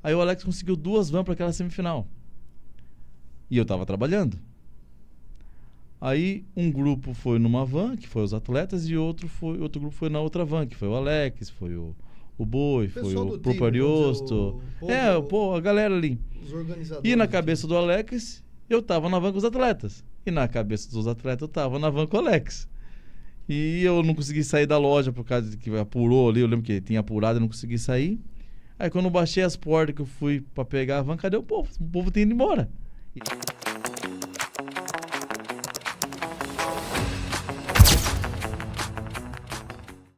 Aí o Alex conseguiu 2 vans para aquela semifinal. E eu tava trabalhando. Aí um grupo foi numa van, que foi os atletas, e outro grupo foi na outra van, que foi o Alex, foi o Boi, foi o próprio Ariosto. A galera ali. Os organizadores. E na cabeça do Alex, eu tava na van com os atletas. E na cabeça dos atletas, eu tava na van com o Alex. E eu não consegui sair da loja por causa de que apurou ali. Eu lembro que tinha apurado e não consegui sair. Aí quando eu baixei as portas que eu fui pra pegar a van, cadê o povo? O povo tinha ido embora.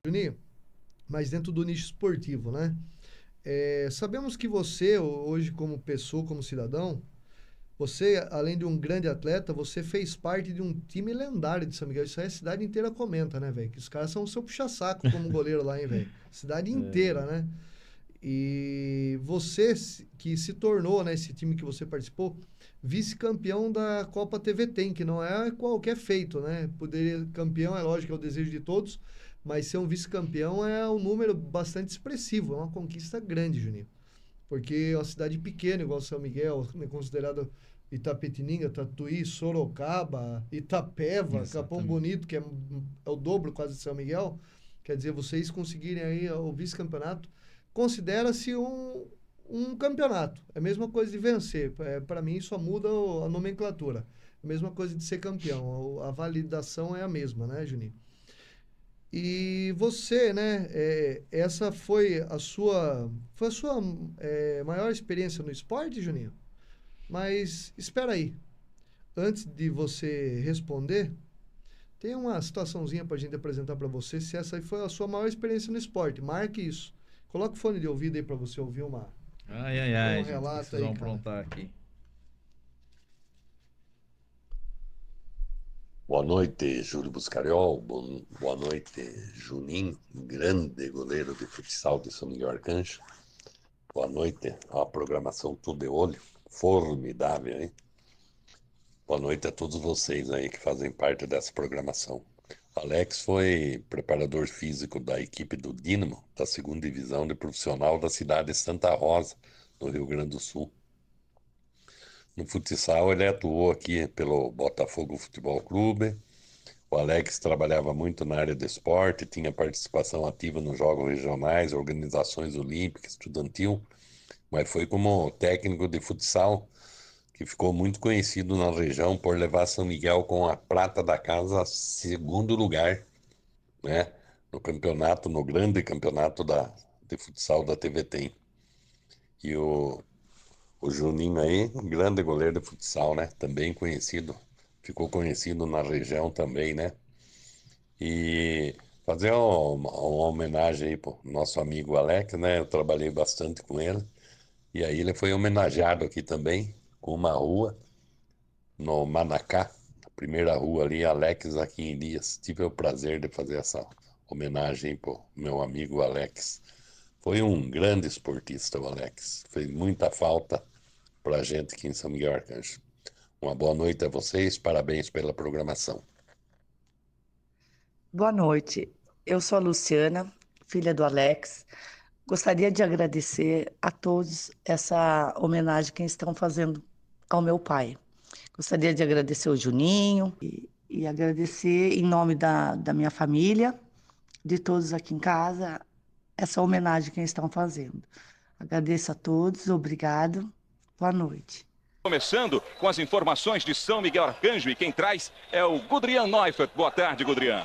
Juninho, mas dentro do nicho esportivo, né? Sabemos que você, hoje como pessoa, como cidadão, você, além de um grande atleta, você fez parte de um time lendário de São Miguel. Isso aí a cidade inteira comenta, né, velho? Que os caras são o seu puxa-saco como goleiro lá, hein, velho? Cidade inteira, né? E você, que se tornou, né, esse time que você participou, vice-campeão da Copa TVT, que não é qualquer feito, né? Poder campeão, é lógico, é o desejo de todos, mas ser um vice-campeão é um número bastante expressivo, é uma conquista grande, Juninho. Porque é uma cidade pequena, igual São Miguel, né, considerado Itapetininga, Tatuí, Sorocaba, Itapeva, Capão Bonito, que é o dobro quase de São Miguel. Quer dizer, vocês conseguirem aí o vice-campeonato, considera-se um campeonato. É a mesma coisa de vencer. Para mim, só muda a nomenclatura. A mesma coisa de ser campeão. A validação é a mesma, né, Juninho? E você, né, essa foi a sua maior experiência no esporte, Juninho? Mas espera aí, antes de você responder, tem uma situaçãozinha para a gente apresentar para você, se essa aí foi a sua maior experiência no esporte. Marque isso. Coloca o fone de ouvido aí para você ouvir um relato gente, aí, cara. Aprontar aqui. Boa noite, Júlio Buscariol. Boa noite, Juninho, grande goleiro de futsal de São Miguel Arcanjo. Boa noite, a programação Tudo de Olho, formidável, hein? Boa noite a todos vocês aí que fazem parte dessa programação. Alex foi preparador físico da equipe do Dínamo, da 2ª divisão de profissional da cidade de Santa Rosa, no Rio Grande do Sul. No futsal ele atuou aqui pelo Botafogo Futebol Clube. O Alex trabalhava muito na área de esporte, tinha participação ativa nos jogos regionais, organizações olímpicas, estudantil, mas foi como técnico de futsal que ficou muito conhecido na região por levar São Miguel com a prata da casa a 2º lugar, né? No grande campeonato de futsal da TVT. E o Juninho aí, um grande goleiro de futsal, né? Também conhecido, ficou conhecido na região também, né? E fazer uma homenagem aí pro nosso amigo Alex, né? Eu trabalhei bastante com ele. E aí ele foi homenageado aqui também, com uma rua, no Manacá, a primeira rua ali, Alex aqui em Elias. Tive o prazer de fazer essa homenagem pro meu amigo Alex. Foi um grande esportista, o Alex. Fez muita falta pra gente aqui em São Miguel Arcanjo. Uma boa noite a vocês, parabéns pela programação. Boa noite, eu sou a Luciana, filha do Alex. Gostaria de agradecer a todos essa homenagem que estão fazendo ao meu pai. Gostaria de agradecer o Juninho e agradecer em nome da minha família, de todos aqui em casa, essa homenagem que estão fazendo. Agradeço a todos, obrigado, boa noite. Começando com as informações de São Miguel Arcanjo e quem traz é o Gudrian Neufert. Boa tarde, Gudrian.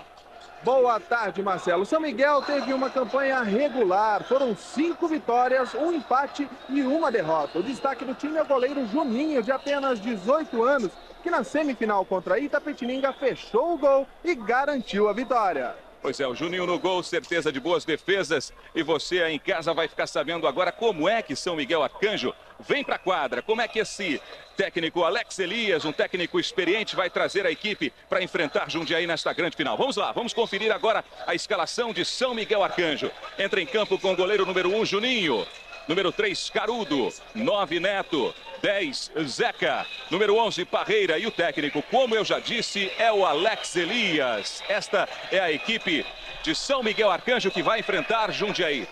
Boa tarde, Marcelo. São Miguel teve uma campanha regular. Foram 5 vitórias, 1 empate e 1 derrota. O destaque do time é o goleiro Juninho, de apenas 18 anos, que na semifinal contra Itapetininga fechou o gol e garantiu a vitória. Pois é, o Juninho no gol, certeza de boas defesas. E você aí em casa vai ficar sabendo agora como é que São Miguel Arcanjo vem para a quadra. Como é que esse técnico Alex Elias, um técnico experiente, vai trazer a equipe para enfrentar Jundiaí nesta grande final. Vamos lá, vamos conferir agora a escalação de São Miguel Arcanjo. Entra em campo com o goleiro número 1, Juninho. Número 3, Carudo. 9, Neto. 10, Zeca. Número 11, Parreira. E o técnico, como eu já disse, é o Alex Elias. Esta é a equipe de São Miguel Arcanjo que vai enfrentar Jundiaí.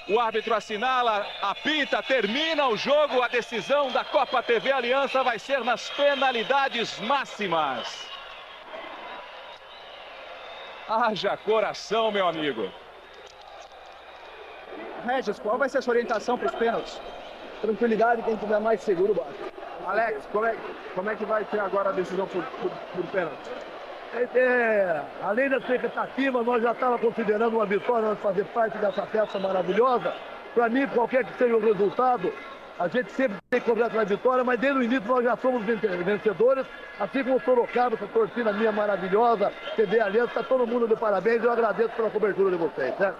O árbitro assinala, apita, termina o jogo. A decisão da Copa TV Aliança vai ser nas penalidades máximas. Haja coração, meu amigo. Regis, qual vai ser a sua orientação para os pênaltis? Tranquilidade, quem tiver mais seguro bate. Alex, como é que vai ser agora a decisão por pênalti? Além da expectativa, nós já estávamos considerando uma vitória, nós fazer parte dessa festa maravilhosa. Para mim, qualquer que seja o resultado, a gente sempre tem que cobrar pela vitória, mas desde o início nós já somos vencedores, assim como o Sorocaba, essa torcida minha maravilhosa, TV Aliança, está todo mundo de parabéns, eu agradeço pela cobertura de vocês, né?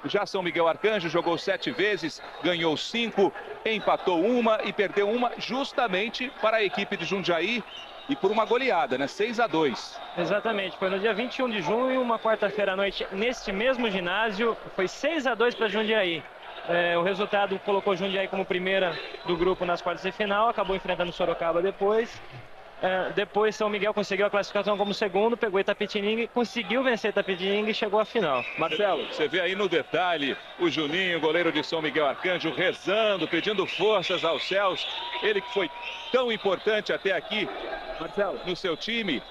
Já São Miguel Arcanjo jogou 7 vezes, ganhou 5, empatou 1 e perdeu 1 justamente para a equipe de Jundiaí e por uma goleada, né? 6-2. Exatamente, foi no dia 21 de junho, uma quarta-feira à noite, neste mesmo ginásio, foi 6-2 para Jundiaí. O resultado colocou Jundiaí como primeira do grupo nas quartas de final, acabou enfrentando Sorocaba depois. Depois São Miguel conseguiu a classificação como segundo, pegou Itapetininga, conseguiu vencer Itapetininga e chegou à final. Marcelo, você vê aí no detalhe o Juninho, goleiro de São Miguel Arcanjo, rezando, pedindo forças aos céus. Ele que foi tão importante até aqui, Marcelo, no seu time.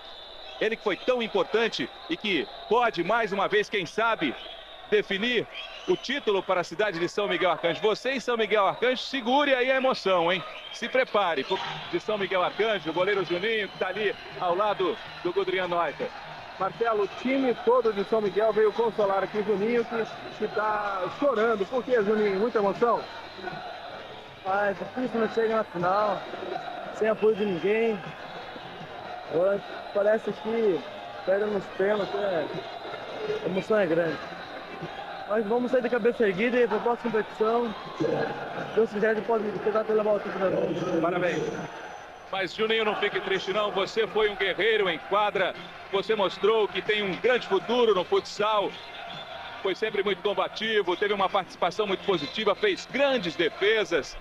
Ele que foi tão importante e que pode mais uma vez, quem sabe, definir o título para a cidade de São Miguel Arcanjo. Você em São Miguel Arcanjo, segure aí a emoção, hein? Se prepare. De São Miguel Arcanjo, o goleiro Juninho, que está ali ao lado do Gudrian Neuter. Marcelo, o time todo de São Miguel veio consolar aqui o Juninho, que está chorando. Por que, Juninho? Muita emoção? É difícil não chegar na final, sem apoio de ninguém. Agora, parece que perdendo nos pênaltis, a emoção é grande. Mas vamos sair de cabeça erguida e para a próxima competição, Deus quiser, a gente pode tentar levar o título da noite. Parabéns. Mas Juninho, não fique triste não, você foi um guerreiro em quadra, você mostrou que tem um grande futuro no futsal, foi sempre muito combativo, teve uma participação muito positiva, fez grandes defesas.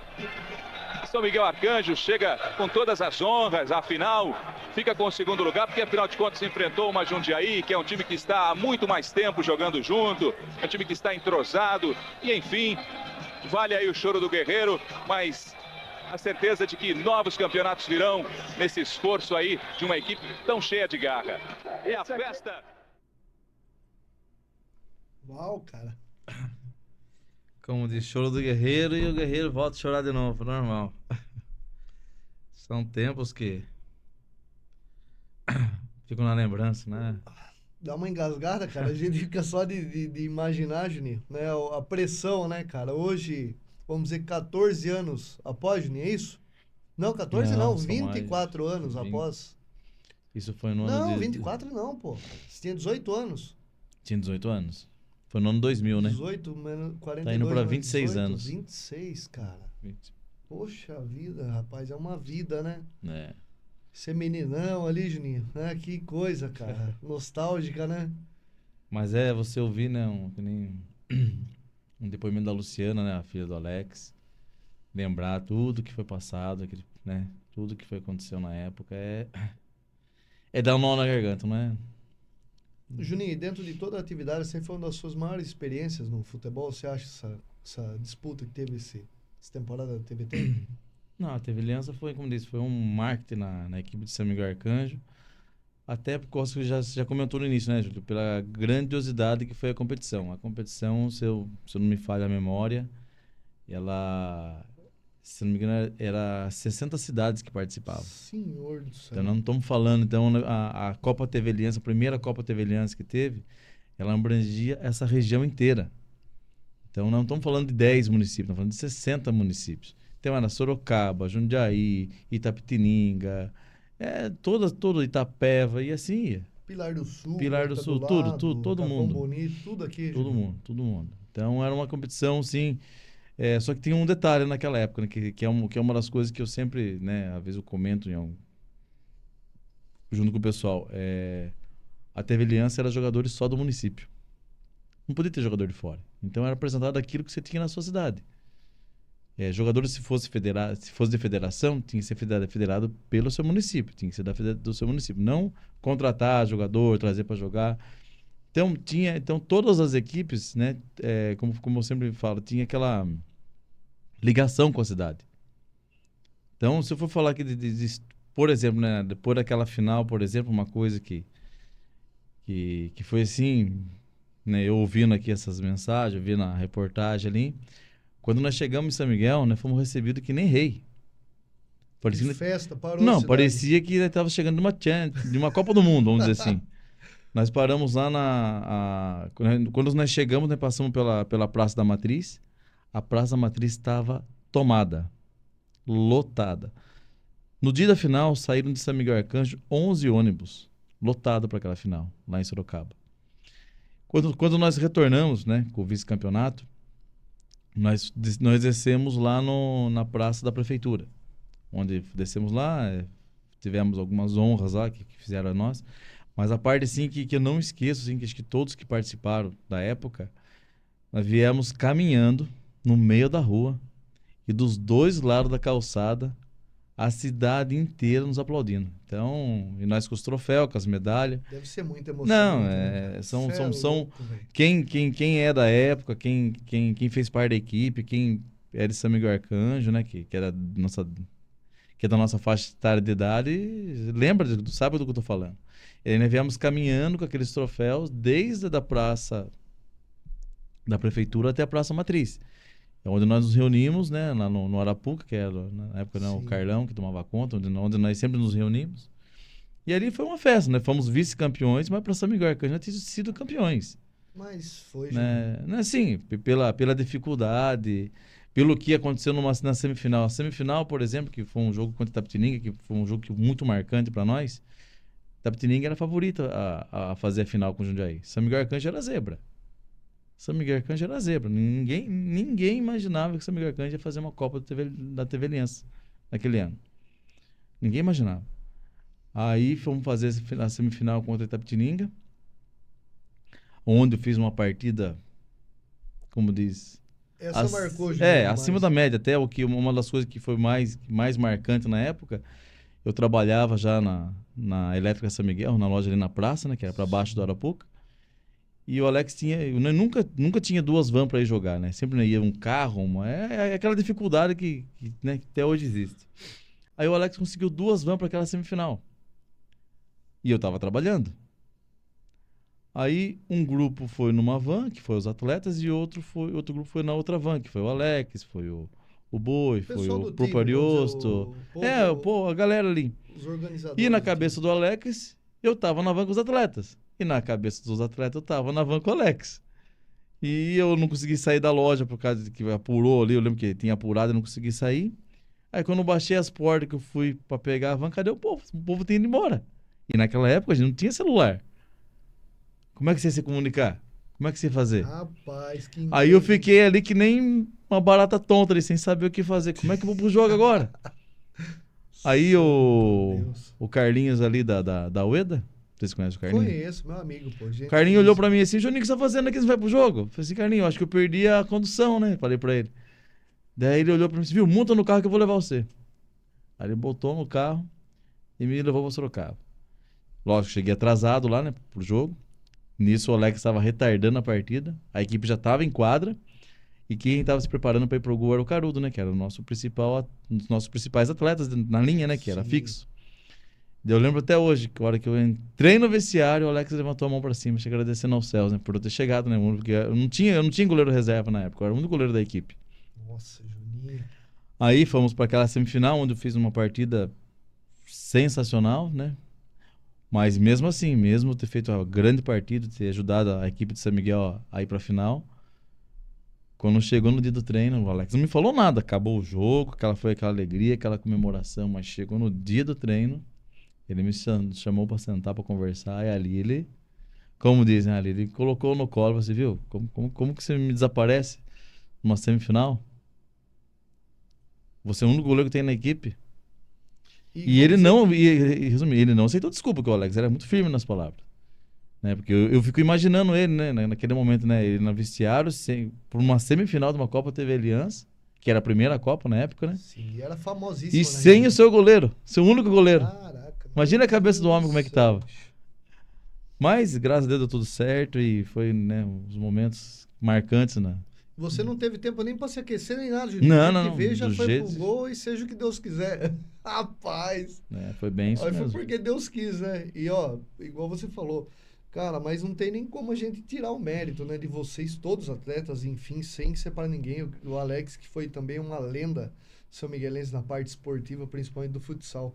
São Miguel Arcanjo chega com todas as honras, afinal, fica com o segundo lugar, porque afinal de contas enfrentou uma Jundiaí, que é um time que está há muito mais tempo jogando junto, é um time que está entrosado, e enfim, vale aí o choro do guerreiro, mas a certeza de que novos campeonatos virão nesse esforço aí de uma equipe tão cheia de garra. E a festa... Uau, cara. Como diz, choro do guerreiro e o guerreiro volta a chorar de novo, normal. São tempos que ficam na lembrança, né? Dá uma engasgada, cara. A gente fica só de imaginar, Juninho, né? A pressão, né, cara? Hoje, vamos dizer, 14 anos após, Juninho, é isso? Não, 14 não, 24 anos 20. Após. Isso foi no ano Não, 24 não, pô. Você tinha 18 anos. Tinha 18 anos. Foi no ano 2000, né? 18 menos 42. Tá indo pra 26 18, anos. 26, cara. 20. Poxa vida, rapaz, é uma vida, né? É. Ser meninão ali, Juninho, né? Que coisa, cara. Nostálgica, né? Mas você ouvir, né? Um depoimento da Luciana, né? A filha do Alex. Lembrar tudo que foi passado, né? Tudo que aconteceu na época. É dar um nó na garganta, não é? Juninho, dentro de toda a atividade, sempre foi uma das suas maiores experiências no futebol? Você acha essa disputa que teve essa temporada da TVT? Não, a TV Aliança foi, como disse, foi um marketing na equipe de São Miguel Arcanjo. Até por causa que já comentou no início, né, Júlio? Pela grandiosidade que foi a competição. A competição, se eu não me falha a memória, ela, se não me engano, era 60 cidades que participavam. Senhor do céu. Então, não estamos falando, então, a Copa TV Aliança, a primeira Copa TV Aliança que teve, ela abrangia essa região inteira. Então, não estamos falando de 10 municípios, estamos falando de 60 municípios. Então, era Sorocaba, Jundiaí, Itapetininga, todo Itapeva, e assim ia. Pilar do Sul, todo mundo. Bonito, tudo aqui. Todo mundo. Então, era uma competição, sim. Só que tinha um detalhe naquela época, né, que é uma das coisas que eu sempre, né, às vezes eu comento junto com o pessoal. A TV Aliança era jogadores só do município. Não podia ter jogador de fora. Então era apresentado aquilo que você tinha na sua cidade. Jogadores, se fosse de federação, tinha que ser federado pelo seu município. Tinha que ser do seu município. Não contratar jogador, trazer para jogar. Então todas as equipes, né, como eu sempre falo, tinha aquela ligação com a cidade. Então, se eu for falar aqui por exemplo, né, depois daquela final, por exemplo, uma coisa que foi assim, né, eu ouvindo aqui essas mensagens, ouvindo a reportagem ali, quando nós chegamos em São Miguel, nós fomos recebidos que nem rei. Que festa, parou a Não, cidade. parecia que estava chegando de uma Copa do Mundo, vamos dizer assim. Nós paramos lá quando nós chegamos, nós passamos pela Praça da Matriz. A Praça da Matriz estava tomada, lotada. No dia da final, saíram de São Miguel Arcanjo 11 ônibus, lotado para aquela final, lá em Sorocaba. Quando nós retornamos, né, com o vice-campeonato, nós descemos lá na Praça da Prefeitura, onde descemos lá, tivemos algumas honras lá que fizeram a nós. Mas a parte, assim, que eu não esqueço, assim, que acho que todos que participaram da época, nós viemos caminhando no meio da rua e dos dois lados da calçada, a cidade inteira nos aplaudindo. Então, e nós com os troféus, com as medalhas. Deve ser muito emocionante. Não, né? são Louco, quem é da época, quem fez parte da equipe, quem é de São Miguel Arcanjo, né, que é da nossa faixa etária de idade, sabe do que eu tô falando. E aí nós viemos caminhando com aqueles troféus desde a praça da prefeitura até a Praça Matriz. É onde nós nos reunimos, né, lá no Arapuca, que era na época, né, o Carlão que tomava conta, onde nós sempre nos reunimos. E ali foi uma festa, né? Fomos vice-campeões, mas para São Miguel Arcanjo já tinha sido campeões. Mas foi, né? Assim, pela dificuldade, pelo que aconteceu na semifinal. A semifinal, por exemplo, que foi um jogo contra Itapetininga, que foi um jogo muito marcante para nós. Itapetininga era a favorita a fazer a final com o Jundiaí. São Miguel Arcanjo era zebra. Ninguém imaginava que São Miguel Arcanjo ia fazer uma Copa da TV Aliança naquele ano. Ninguém imaginava. Aí fomos fazer a semifinal contra Itapetininga, onde eu fiz uma partida, como diz... Essa marcou, Juninho, acima da média. Até uma das coisas que foi mais marcante na época, eu trabalhava já na Elétrica São Miguel, na loja ali na praça, né, que era para baixo do Arapuca. E o Alex nunca tinha duas vans para ir jogar, né? Sempre ia um carro, aquela dificuldade que até hoje existe. Aí o Alex conseguiu duas vans para aquela semifinal. E eu tava trabalhando. Aí um grupo foi numa van, que foi os atletas, e outro grupo foi na outra van, que foi o Alex, foi o Boi, foi o Propariosto. A galera ali. Os organizadores. E na cabeça do Alex, eu tava na van com os atletas. E na cabeça dos atletas, eu tava na van com o Alex. E eu não consegui sair da loja por causa de que apurou ali. Eu lembro que tinha apurado e não consegui sair. Aí quando eu baixei as portas que eu fui pra pegar a van, cadê o povo? O povo tinha ido embora. E naquela época a gente não tinha celular. Como é que você ia se comunicar? Como é que você ia fazer? Rapaz, que Aí eu fiquei ali que nem uma barata tonta ali, sem saber o que fazer. Como é que eu vou pro jogo agora? Aí o Carlinhos ali da UEDA, vocês conhecem o Carlinhos? Conheço, meu amigo, pô. O Carlinhos olhou pra mim assim, Juninho, o que você tá fazendo aqui? Você vai pro jogo? Eu falei assim, Carlinhos, eu acho que eu perdi a condução, né? Falei pra ele. Daí ele olhou pra mim assim, viu, monta no carro que eu vou levar você. Aí ele botou no carro e me levou pra Sorocaba. Lógico, cheguei atrasado lá, né, pro jogo. Nisso o Alex estava retardando a partida. A equipe já estava em quadra. E quem estava se preparando para ir pro gol era o Carudo, né? Que era um dos nossos principais atletas na linha, né? Que era fixo. Eu lembro até hoje, que a hora que eu entrei no vestiário, o Alex levantou a mão para cima, agradecendo aos céus, né? Por eu ter chegado, né? Porque eu não tinha goleiro reserva na época. Eu era o único goleiro da equipe. Nossa, Juninho. Aí fomos para aquela semifinal, onde eu fiz uma partida sensacional, né? Mas mesmo assim, mesmo ter feito uma grande partida, ter ajudado a equipe de São Miguel a ir pra final, quando chegou no dia do treino, o Alex não me falou nada. Acabou o jogo, foi aquela alegria, aquela comemoração, mas chegou no dia do treino, ele me chamou pra sentar, pra conversar, e ali ele, como dizem ali, ele colocou no colo, você viu? Como que você me desaparece numa semifinal? Você é o único goleiro que tem na equipe? E ele não aceitou desculpa, porque o Alex era muito firme nas palavras. Né? Porque eu fico imaginando ele, né, naquele momento, né, ele no vestiário, por uma semifinal de uma Copa TV Aliança, que era a primeira Copa na época, né? Sim, era famosíssimo. E sem o seu goleiro, seu único goleiro. Caraca. Imagina a cabeça do homem como é que tava. Mas, graças a Deus, deu tudo certo e foi, né, uns momentos marcantes, né? Você não teve tempo nem pra se aquecer nem nada, Juninho. Não, Tem que não, ver, já do foi jeito... pro gol e seja o que Deus quiser. Rapaz! Foi bem isso Aí foi mesmo. porque Deus quis, né? E ó, igual você falou, cara, mas não tem nem como a gente tirar o mérito, né? De vocês, todos atletas, enfim, sem separar ninguém. O Alex, que foi também uma lenda são miguelense na parte esportiva, principalmente do futsal.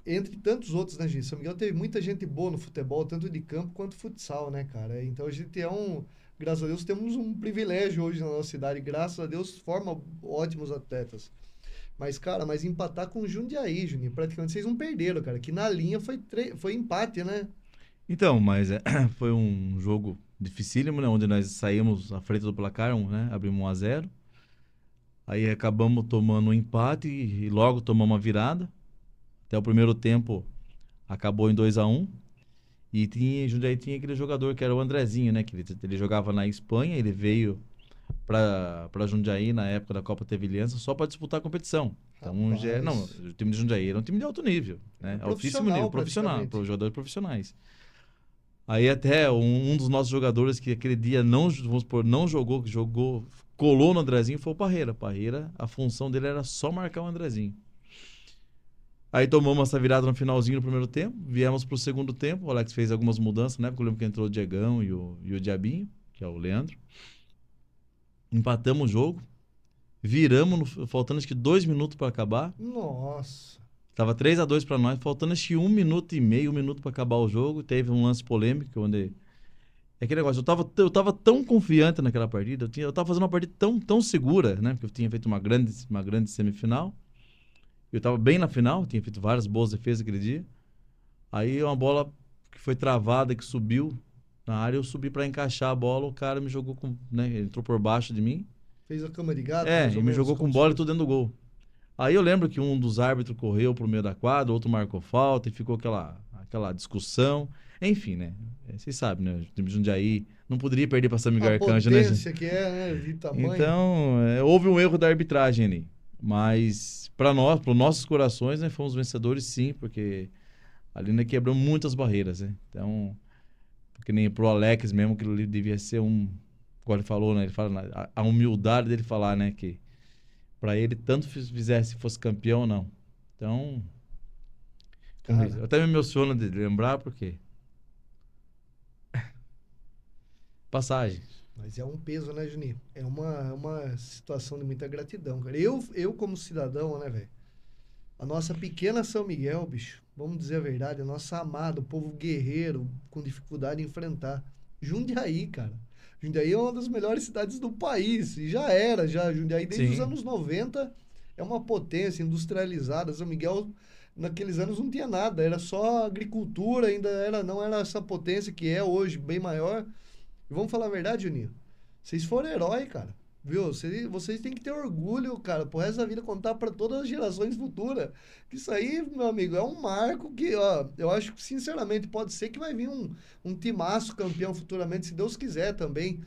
Entre tantos outros, né, gente? São Miguel teve muita gente boa no futebol, tanto de campo quanto futsal, né, cara? Então a gente graças a Deus, temos um privilégio hoje na nossa cidade. Graças a Deus, forma ótimos atletas. Mas, cara, empatar com o Jundiaí, Juninho, praticamente vocês não perderam, cara. Que na linha foi empate, né? Então, mas foi um jogo dificílimo, né? Onde nós saímos à frente do placar, né? Abrimos 1-0. Aí acabamos tomando um empate e logo tomamos uma virada. Até o primeiro tempo acabou em 2-1. E Jundiaí tinha aquele jogador que era o Andrezinho, né? Que ele jogava na Espanha, ele veio para Jundiaí na época da Copa Teve Aliança só para disputar a competição. Então, o time de Jundiaí era um time de alto nível, né? Altíssimo nível, profissional, para jogadores profissionais. Aí até um dos nossos jogadores que aquele dia não jogou, colou no Andrezinho foi o Parreira. Parreira, a função dele era só marcar o Andrezinho. Aí tomamos essa virada no finalzinho do primeiro tempo, viemos pro segundo tempo, o Alex fez algumas mudanças, né? Porque eu lembro que entrou o Diegão e o Diabinho, que é o Leandro. Empatamos o jogo, viramos, faltando acho que 2 minutos para acabar. Nossa! Tava 3-2 para nós, faltando acho que 1 minuto e meio, 1 minuto para acabar o jogo. Teve um lance polêmico, onde... É aquele negócio, eu tava tão confiante naquela partida, eu tava fazendo uma partida tão segura, né? Porque eu tinha feito uma grande semifinal. Eu tava bem na final, tinha feito várias boas defesas aquele dia. Aí uma bola que foi travada, que subiu na área, eu subi para encaixar a bola, o cara me jogou né, ele entrou por baixo de mim. Fez a cama de gato? E me jogou com bola e tudo dentro do gol. Aí eu lembro que um dos árbitros correu pro meio da quadra, outro marcou falta e ficou aquela discussão. Enfim, né? Vocês sabem, né? O time de Jundiaí não poderia perder para São Miguel Arcanjo, né? A potência que né? De tamanho. Então, houve um erro da arbitragem ali. Mas, para nossos corações, né, fomos vencedores sim, porque ali né, quebrou muitas barreiras, né? Então, porque nem pro Alex mesmo, que ele devia ser como ele falou, né? Ele fala, a humildade dele falar, né, que para ele tanto fizesse fosse campeão ou não. Então, eu até me emociono de lembrar, porque passagem. Mas é um peso, né, Juninho? É uma situação de muita gratidão, cara. Eu como cidadão, né, velho? A nossa pequena São Miguel, bicho, vamos dizer a verdade, a nossa amada, o povo guerreiro, com dificuldade de enfrentar. Jundiaí, cara. Jundiaí é uma das melhores cidades do país. E já Jundiaí desde os anos 90 é uma potência industrializada. São Miguel, naqueles anos, não tinha nada. Era só agricultura, não era essa potência que é hoje, bem maior. E vamos falar a verdade, Juninho? Vocês foram herói, cara. Viu? Vocês têm que ter orgulho, cara, pro resto da vida, contar para todas as gerações futuras. Que isso aí, meu amigo, é um marco que, ó, eu acho que, sinceramente, pode ser que vai vir um timaço campeão futuramente, se Deus quiser também.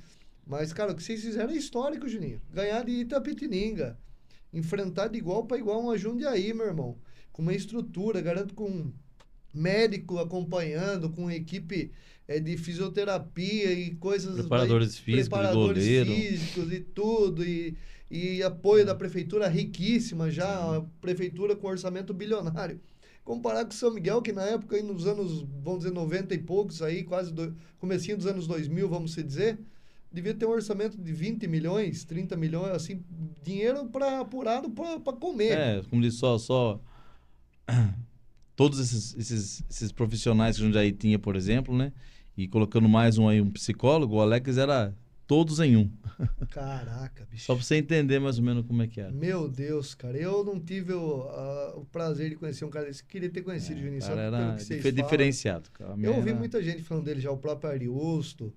Mas, cara, o que vocês fizeram é histórico, Juninho. Ganhar de Itapetininga. Enfrentar de igual para igual uma Jundiaí, meu irmão. Com uma estrutura, garanto, com médico acompanhando, com equipe de fisioterapia e coisas... Preparadores físicos e tudo, e apoio da prefeitura riquíssima já, a prefeitura com orçamento bilionário. Comparar com São Miguel, que na época, aí nos anos, vamos dizer, 90 e poucos, aí quase comecinho dos anos 2000, vamos dizer, devia ter um orçamento de 20 milhões, 30 milhões, assim, dinheiro apurado para comer. Como disse, só todos esses profissionais que a Jundiaí tinha, por exemplo, né? E colocando mais um psicólogo, o Alex era todos em um. Caraca, bicho. Só pra você entender mais ou menos como é que era. Meu Deus, cara. Eu não tive o prazer de conhecer um cara desse. Queria ter conhecido, Juninho. Cara, era diferenciado. Cara. Eu ouvi muita gente falando dele já, o próprio Ariusto,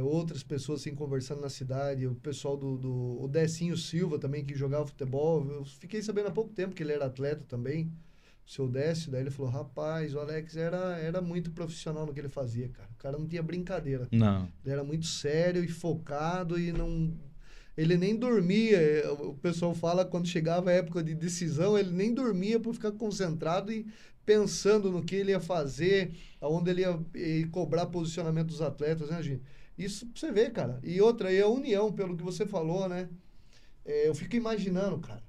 outras pessoas assim conversando na cidade, o pessoal o Decinho Silva também, que jogava futebol. Eu fiquei sabendo há pouco tempo que ele era atleta também. O seu Décio, daí ele falou, rapaz, o Alex era muito profissional no que ele fazia, cara. O cara não tinha brincadeira. Não. Ele era muito sério e focado e não... Ele nem dormia. O pessoal fala quando chegava a época de decisão, ele nem dormia por ficar concentrado e pensando no que ele ia fazer, aonde ele ia cobrar posicionamento dos atletas, né, gente? Isso pra você ver, cara. E outra aí, a união, pelo que você falou, né? Eu fico imaginando, cara.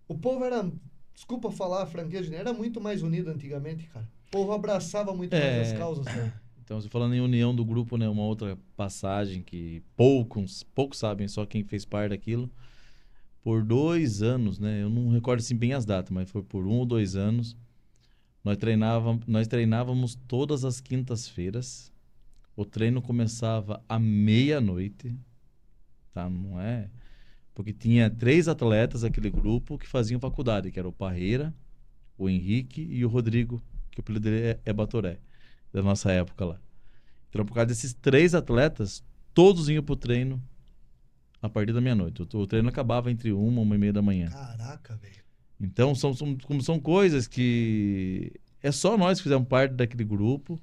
O povo era, desculpa falar a franqueza, né? Era muito mais unido antigamente, cara. O povo abraçava muito mais as causas, né? Então, você falando em união do grupo, né? Uma outra passagem que poucos sabem, só quem fez parte daquilo. Por 2 anos, né? Eu não recordo assim bem as datas, mas foi por 1 ou 2 anos. Nós treinávamos todas as quintas-feiras. O treino começava à meia-noite, tá? Não é... Porque tinha 3 atletas daquele grupo que faziam faculdade, que era o Parreira, o Henrique e o Rodrigo, que o apelido dele é Batoré, da nossa época lá. Então, por causa desses 3 atletas, todos iam pro treino a partir da meia-noite. O treino acabava entre 1h da manhã. Caraca, velho. Então, são coisas que... É só nós que fizemos parte daquele grupo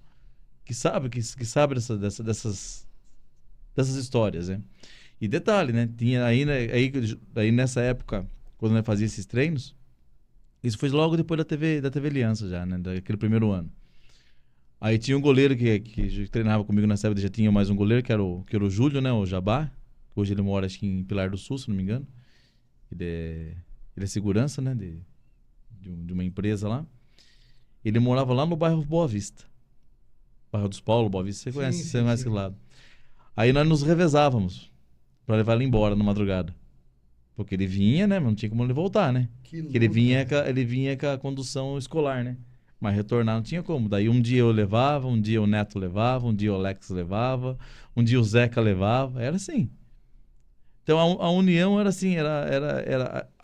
que sabe dessas histórias, né? E detalhe, né? Tinha aí nessa época, quando nós fazíamos esses treinos, isso foi logo depois da TV Aliança já, né? Daquele primeiro ano. Aí tinha um goleiro que treinava comigo nessa época, já tinha mais um goleiro, que era o Júlio, né? O Jabá. Hoje ele mora, acho que em Pilar do Sul, se não me engano. Ele é segurança, né? De uma empresa lá. Ele morava lá no bairro Boa Vista. Bairro dos Paulo, Boa Vista. Você conhece aquele lado. Aí nós nos revezávamos pra levar ele embora na madrugada. Porque ele vinha, né? Mas não tinha como ele voltar, né? Porque ele vinha com a condução escolar, né? Mas retornar não tinha como. Daí um dia eu levava, um dia o Neto levava, um dia o Alex levava, um dia o Zeca levava. Era assim. Então a união era assim,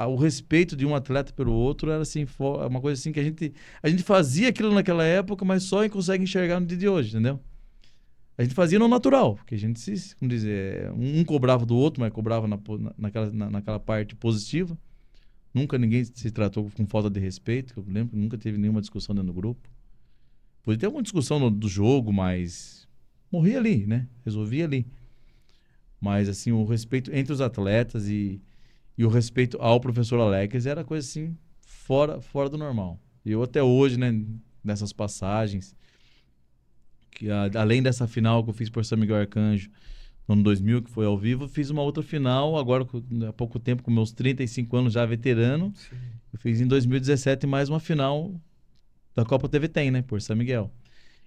o respeito de um atleta pelo outro era assim, uma coisa assim que a gente fazia aquilo naquela época, mas só consegue enxergar no dia de hoje, entendeu? A gente fazia no natural, porque a gente como dizer, um cobrava do outro, mas cobrava naquela parte positiva. Nunca ninguém se tratou com falta de respeito, eu lembro que nunca teve nenhuma discussão dentro do grupo. Podia ter alguma discussão do jogo, mas morria ali, né? Resolvia ali. Mas, assim, o respeito entre os atletas e o respeito ao professor Alex era coisa, assim, fora do normal. E eu até hoje, né, nessas passagens, que além dessa final que eu fiz por São Miguel Arcanjo no ano 2000, que foi ao vivo, fiz uma outra final, agora há pouco tempo, com meus 35 anos já veterano. Sim. Eu fiz em 2017 mais uma final da Copa TV Tem, né, por São Miguel.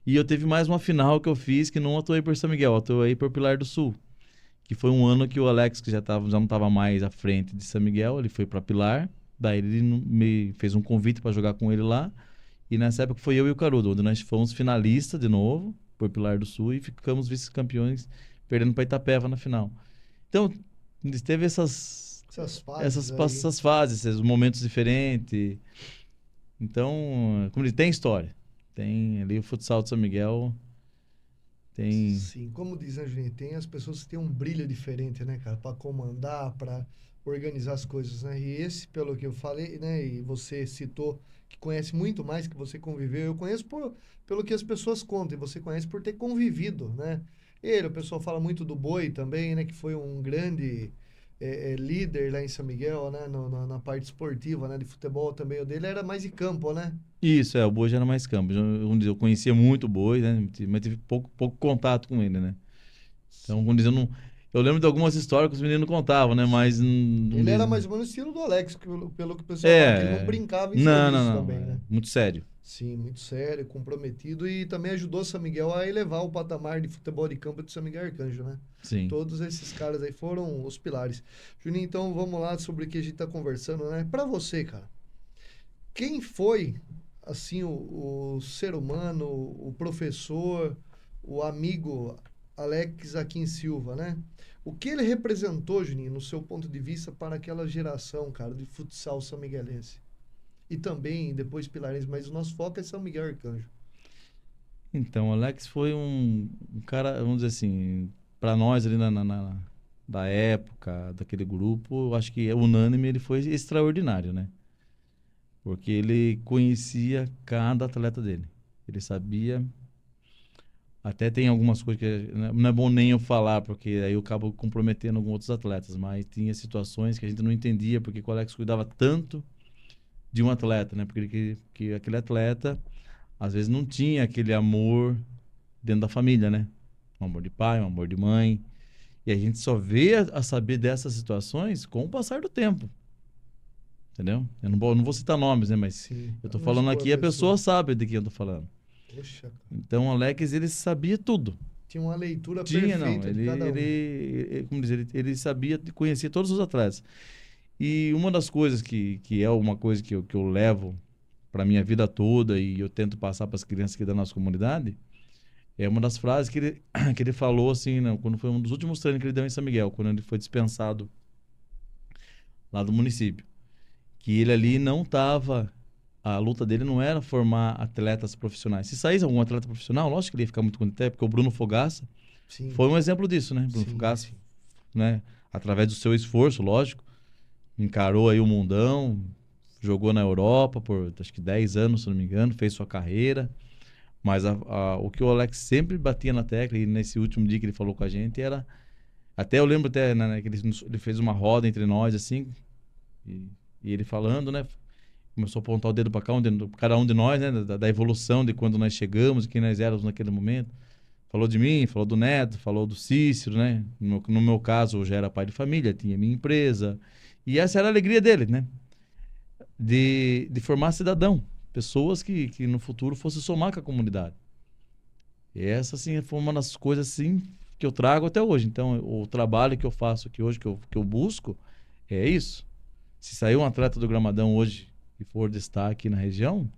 E eu teve mais uma final que eu fiz que não atuei por São Miguel, atuei por Pilar do Sul. Que foi um ano que o Alex, que já não estava mais à frente de São Miguel, ele foi para Pilar, daí ele me fez um convite para jogar com ele lá, e nessa época foi eu e o Carudo, onde nós fomos finalistas de novo, por Pilar do Sul, e ficamos vice-campeões, perdendo para Itapeva na final. Então, teve essas fases, esses momentos diferentes. Então, como diz, tem história. Tem ali o futsal de São Miguel... Sim, como diz a gente, tem as pessoas que têm um brilho diferente, né, cara, para comandar, para organizar as coisas, né? E esse, pelo que eu falei, né, e você citou, que conhece muito mais, que você conviveu, eu conheço pelo que as pessoas contam, e você conhece por ter convivido, né? O pessoal fala muito do Boi também, né, que foi um grande líder lá em São Miguel, né, na parte esportiva, né, de futebol também. O dele era mais de campo, né? Isso, o Boi já era mais campo. Eu conhecia muito o Boi, né, mas tive pouco contato com ele, né? Então, como diz, eu lembro de algumas histórias que os meninos contavam, né, mas... Ele era mais ou menos o estilo do Alex, pelo que o pessoal fala, que ele não brincava em serviço também, né? Muito sério. Sim, muito sério, comprometido, e também ajudou São Miguel a elevar o patamar de futebol de campo de São Miguel Arcanjo, né? Sim. Todos esses caras aí foram os pilares. Juninho, então vamos lá sobre o que a gente tá conversando, né? Pra você, cara, quem foi, assim, o ser humano, o professor, o amigo Alex Aquim Silva, né? O que ele representou, Juninho, no seu ponto de vista, para aquela geração, cara, de futsal são miguelense? E também, depois pilarense, mas o nosso foco é São Miguel Arcanjo. Então, o Alex foi um cara, vamos dizer assim, para nós ali da época, daquele grupo, eu acho que é unânime, ele foi extraordinário, né? Porque ele conhecia cada atleta dele. Ele sabia Até tem algumas coisas que não é bom nem eu falar, porque aí eu acabo comprometendo alguns outros atletas, mas tinha situações que a gente não entendia porque o Alex cuidava tanto de um atleta, né? Porque que aquele atleta, às vezes, não tinha aquele amor dentro da família, né? Um amor de pai, um amor de mãe. E a gente só veio a saber dessas situações com o passar do tempo. Entendeu? Eu não vou citar nomes, né? Mas Sim, eu tô não falando expor aqui, a pessoa sabe de quem eu tô falando. Poxa, cara. Então, o Alex, ele sabia tudo. Tinha uma leitura Tinha, não. perfeita de cada um. Como dizer, ele sabia, conhecia todos os atletas. E uma das coisas que é uma coisa que eu levo para minha vida toda e eu tento passar para as crianças aqui da nossa comunidade, é uma das frases que ele falou, assim, né, quando foi um dos últimos treinos que ele deu em São Miguel, quando ele foi dispensado lá do município. Que ele ali não estava... A luta dele não era formar atletas profissionais. Se saísse algum atleta profissional, lógico que ele ia ficar muito contente, porque o Bruno Fogaça Sim. foi um exemplo disso, né? Bruno Sim, Fogaça, sim. né? Através do seu esforço, lógico, encarou aí o mundão, jogou na Europa por acho que 10 anos, se não me engano, fez sua carreira. Mas o que o Alex sempre batia na tecla, e nesse último dia que ele falou com a gente, era... Até eu lembro até, né, que ele fez uma roda entre nós, assim, e ele falando, né? Começou a apontar o dedo para cada um de nós, né? Da evolução de quando nós chegamos, quem nós éramos naquele momento. Falou de mim, falou do Neto, falou do Cícero, né? No meu caso, eu já era pai de família, tinha minha empresa. E essa era a alegria dele, né? De formar cidadão. Pessoas que no futuro fossem somar com a comunidade. E essa, assim, foi uma das coisas, assim, que eu trago até hoje. Então, o trabalho que eu faço aqui hoje, que eu busco, é isso. Se sair um atleta do Gramadão hoje e for destaque na região,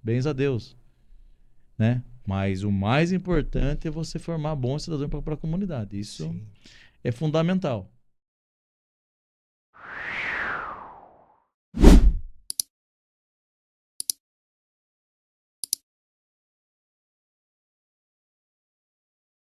bens a Deus, né? Mas o mais importante é você formar bons cidadãos para a comunidade. Isso é fundamental.